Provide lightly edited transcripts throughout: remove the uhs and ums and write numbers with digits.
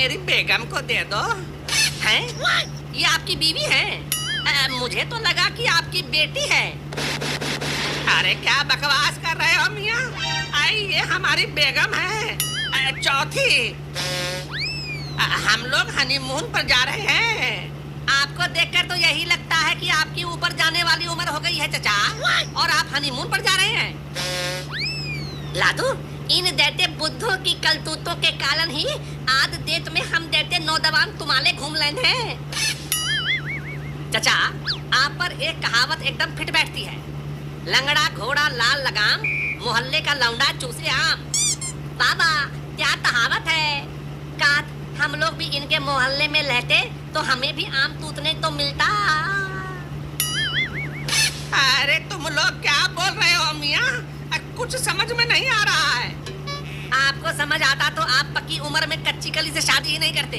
मेरी बेगम को दे दो। हैं? ये आपकी बीवी है? मुझे तो लगा कि आपकी बेटी है। अरे क्या बकवास कर रहे हो मियाँ? ये हमारी बेगम है, चौथी। हम लोग हनीमून पर जा रहे हैं। आपको देखकर तो यही लगता है कि आपकी ऊपर जाने वाली उम्र हो गई है चचा, और आप हनीमून पर जा रहे हैं। लादू, इन देते बुद्धों की कलतूतों के कारण ही आज देत में हम देते नौजवान तुम्हारे घूम लेने हैं। चचा, आप पर एक कहावत एकदम फिट बैठती है। लंगड़ा घोड़ा लाल लगाम, मोहल्ले का लौंडा चूसे आम। बाबा, क्या कहावत है। काश हम लोग भी इनके मोहल्ले में रहते तो हमें भी आम टूटने तो मिलता। अरे तुम लोग क्या बोल रहे हो मियाँ? कुछ समझ में नहीं आ रहा है। आपको समझ आता तो आप पक्की उम्र में कच्ची कली से शादी ही नहीं करते।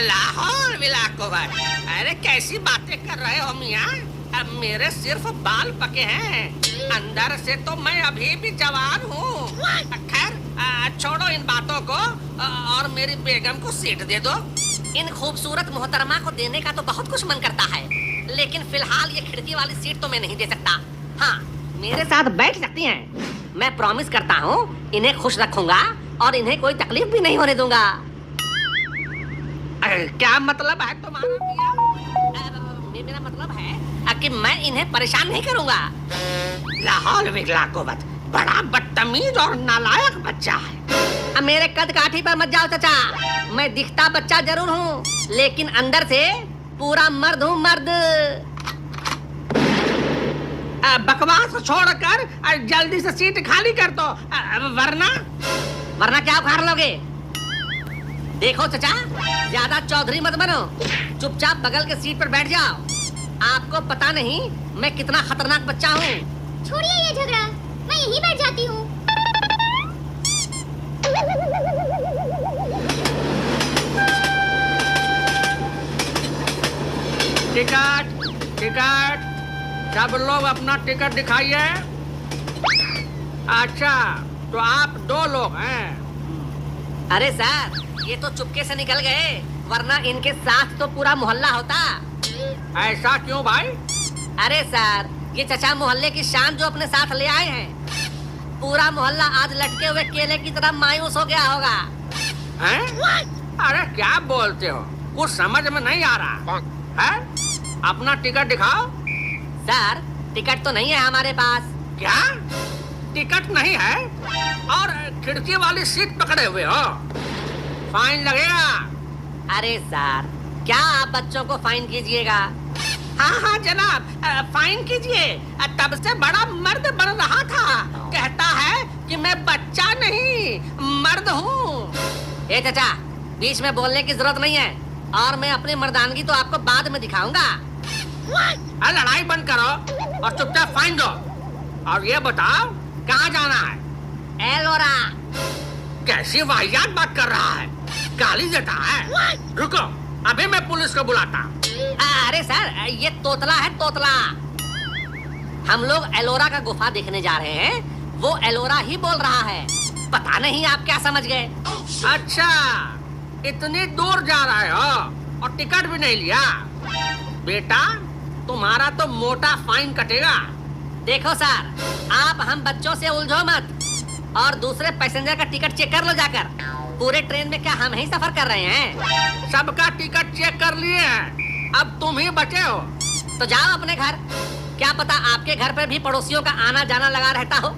लाहौर विलाकोवर, अरे कैसी बातें कर रहे हो मियाँ? अब मेरे सिर्फ बाल पके हैं, अंदर से तो मैं अभी भी जवान हूँ। खैर छोड़ो इन बातों को और मेरी बेगम को सीट दे दो। इन खूबसूरत मोहतरमा को देने का तो बहुत कुछ मन करता है, लेकिन फिलहाल ये खिड़की वाली सीट तो मैं नहीं दे सकता। हाँ, मेरे साथ बैठ सकती हैं। मैं प्रॉमिस करता हूँ इन्हें खुश रखूंगा और इन्हें कोई तकलीफ भी नहीं होने दूंगा। क्या मतलब है तुम्हारा मियां? मेरा मतलब है कि मैं इन्हें परेशान नहीं करूंगा। लाहौल विलाकोवत, बड़ा बदतमीज और नालायक बच्चा है। अब मेरे कद काठी पर मत जाओ चचा। मैं दिखता बच्चा जरूर हूँ, लेकिन अंदर से पूरा मर्द हूँ, मर्द। बकवास छोड़कर जल्दी से सीट खाली कर दो, वरना क्या उखाड़ लोगे? देखो चचा, ज्यादा चौधरी मत बनो, चुपचाप बगल के सीट पर बैठ जाओ। आपको पता नहीं मैं कितना खतरनाक बच्चा हूँ। छोड़िए ये झगड़ा, मैं यहीं बैठ जाती हूँ। टिकट, टिकट, सब लोग अपना टिकट दिखाइए। अच्छा, तो आप 2 लोग हैं। अरे सर, ये तो चुपके से निकल गए, वरना इनके साथ तो पूरा मोहल्ला होता। ऐसा क्यों भाई? अरे सर, ये चचा मोहल्ले की शान जो अपने साथ ले आए हैं। पूरा मोहल्ला आज लटके हुए केले की तरह मायूस हो गया होगा। हैं? अरे क्या बोलते हो? कुछ समझ में नहीं आ रहा है। अपना टिकट दिखाओ। सर, टिकट तो नहीं है हमारे पास। क्या टिकट नहीं है और खिड़की वाली सीट पकड़े हुए हो? फाइन लगेगा। अरे सर, क्या आप बच्चों को फाइन कीजिएगा? हाँ हाँ जनाब, फाइन कीजिए। तब से बड़ा मर्द बन रहा था, कहता है कि मैं बच्चा नहीं मर्द हूँ। ए चचा, बीच में बोलने की जरूरत नहीं है, और मैं अपनी मर्दानगी तो आपको बाद में दिखाऊंगा। लड़ाई बंद करो और चुपचाप फाइन दो। और ये बताओ कहाँ जाना है? एलोरा। कैसी वाहियात बात कर रहा है, गाली देता है। रुको, अभी मैं पुलिस को बुलाता। अरे सर, ये तोतला है, तोतला। हम लोग एलोरा का गुफा देखने जा रहे हैं, वो एलोरा ही बोल रहा है। पता नहीं आप क्या समझ गए। अच्छा, इतनी दूर जा रहे हो और टिकट भी नहीं लिया? बेटा, तुम्हारा तो मोटा फाइन कटेगा। देखो सर, आप हम बच्चों से उलझो मत, और दूसरे पैसेंजर का टिकट चेक कर लो जाकर। पूरे ट्रेन में क्या हम ही सफर कर रहे हैं? सबका टिकट चेक कर लिए हैं, अब तुम ही बचे हो। तो जाओ अपने घर। क्या पता आपके घर पर भी पड़ोसियों का आना जाना लगा रहता हो।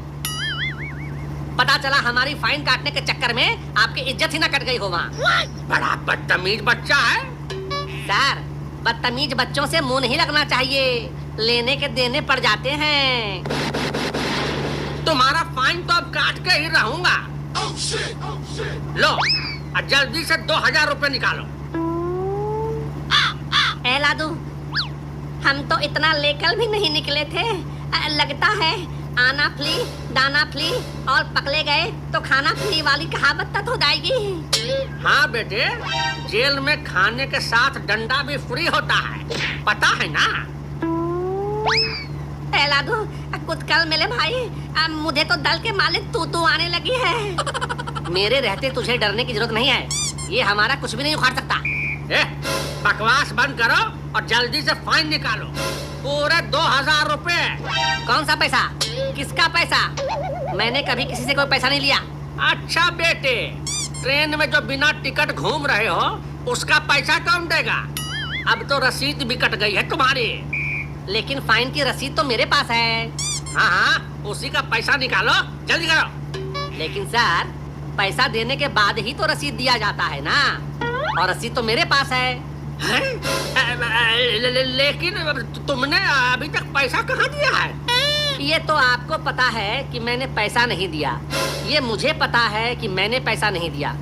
पता चला हमारी फाइन काटने के चक्कर में आपकी इज्जत ही ना कट गई हो वहाँ। बड़ा बदतमीज बच्चा है। सर, बदतमीज बच्चों से मुंह नहीं लगना चाहिए, लेने के देने पड़ जाते हैं। तुम्हारा फाइन तो अब काट के ही रहूंगा। लो, जल्दी से 2000 रुपए निकालो। ए लादू, हम तो इतना लेकर भी नहीं निकले थे। लगता है आना फ्री दाना फ्री और पकड़े गए तो खाना फ्री वाली कहावत तक हो जाएगी। हाँ बेटे, जेल में खाने के साथ डंडा भी फ्री होता है, पता है ना? लादू, कुछ कल मिले भाई, मुझे तो दल के मालिक तू आने लगी है। मेरे रहते तुझे डरने की जरूरत नहीं है। ये हमारा कुछ भी नहीं उखाड़ सकता। बकवास बंद करो और जल्दी से फाइन निकालो, पूरे 2000 रुपए। कौन सा पैसा? किसका पैसा? मैंने कभी किसी से कोई पैसा नहीं लिया। अच्छा बेटे, ट्रेन में जो बिना टिकट घूम रहे हो उसका पैसा कौन देगा? अब तो रसीद भी कट गई है तुम्हारी। लेकिन फाइन की रसीद तो मेरे पास है। हाँ, उसी का पैसा निकालो, जल्दी करो। लेकिन सर, पैसा देने के बाद ही तो रसीद दिया जाता है ना, और रसीद तो मेरे पास है। लेकिन तुमने अभी तक पैसा कहाँ दिया है? ये तो आपको पता है कि मैंने पैसा नहीं दिया, ये मुझे पता है कि मैंने पैसा नहीं दिया,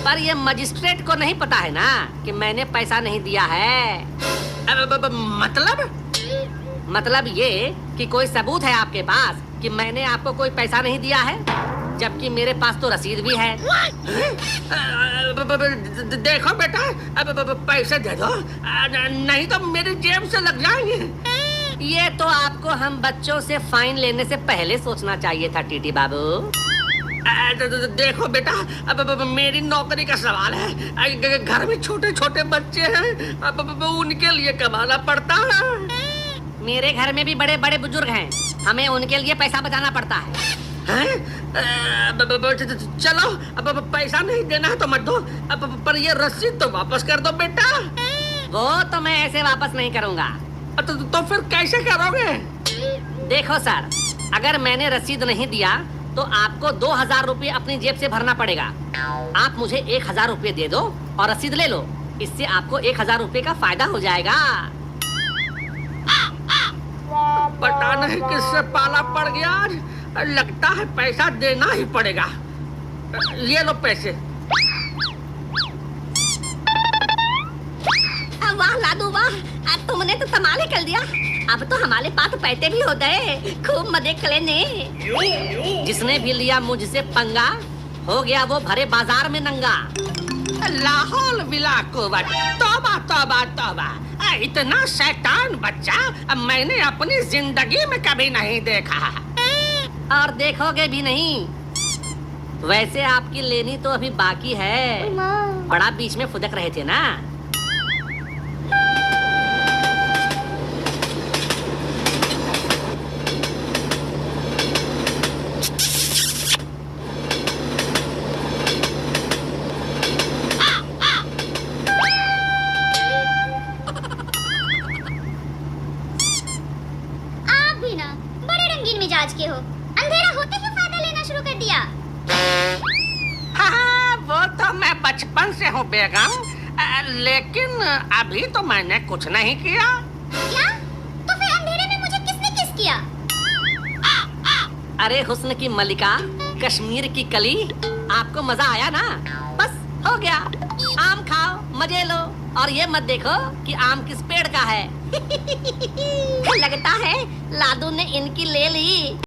पर ये मजिस्ट्रेट को नहीं पता है ना कि मैंने पैसा नहीं दिया है। मतलब ये कि कोई सबूत है आपके पास कि मैंने आपको कोई पैसा नहीं दिया है, जबकि मेरे पास तो रसीद भी है। देखो बेटा, पैसे दे दो, नहीं तो मेरी जेब से लग जाएंगे। ये तो आपको हम बच्चों से फाइन लेने से पहले सोचना चाहिए था टीटी बाबू। देखो बेटा, अब मेरी नौकरी का सवाल है, घर में छोटे छोटे बच्चे हैं, अब उनके लिए कमाना पड़ता है। मेरे घर में भी बड़े बड़े बुजुर्ग हैं, हमें उनके लिए पैसा बचाना पड़ता है। चलो, अब पैसा नहीं देना है तो मत दो, अब पर ये रसीद तो वापस कर दो बेटा। वो तो मैं ऐसे वापस नहीं करूँगा। तो फिर कैसे करोगे? देखो सर, अगर मैंने रसीद नहीं दिया तो आपको 2000 रुपये अपनी जेब से भरना पड़ेगा। आप मुझे 1000 रुपये दे दो और रसीद ले लो, इससे आपको 1000 रुपये का फायदा हो जाएगा। पता नहीं किससे पाला पड़ गया आज, लगता है पैसा देना ही पड़ेगा। ये लो पैसे। वाह लाडू वाह, तुमने तो कमाल ही कर दिया। अब तो हमारे पास पैसे भी हो गए, खूब मजे करे ने। जिसने भी लिया मुझसे पंगा, हो गया वो भरे बाजार में नंगा। लाहौल विला कुवत, तौबा तौबा तौबा, इतना शैतान बच्चा मैंने अपनी जिंदगी में कभी नहीं देखा। और देखोगे भी नहीं। वैसे आपकी लेनी तो अभी बाकी है, बड़ा बीच में फुदक रहे थे ना। मिजाज के हो, अंधेरा होते ही फायदा लेना शुरू कर दिया। हाँ, वो तो मैं बचपन से हूँ बेगम, लेकिन अभी तो मैंने कुछ नहीं किया। क्या? तो फिर अंधेरे में मुझे किसने किस किया? अरे हुस्न की मलिका, कश्मीर की कली, आपको मजा आया ना? बस हो गया। आम खाओ, मजे लो, और ये मत देखो कि आम किस पेड़ का है। लगता है लाडू ने इनकी ले ली।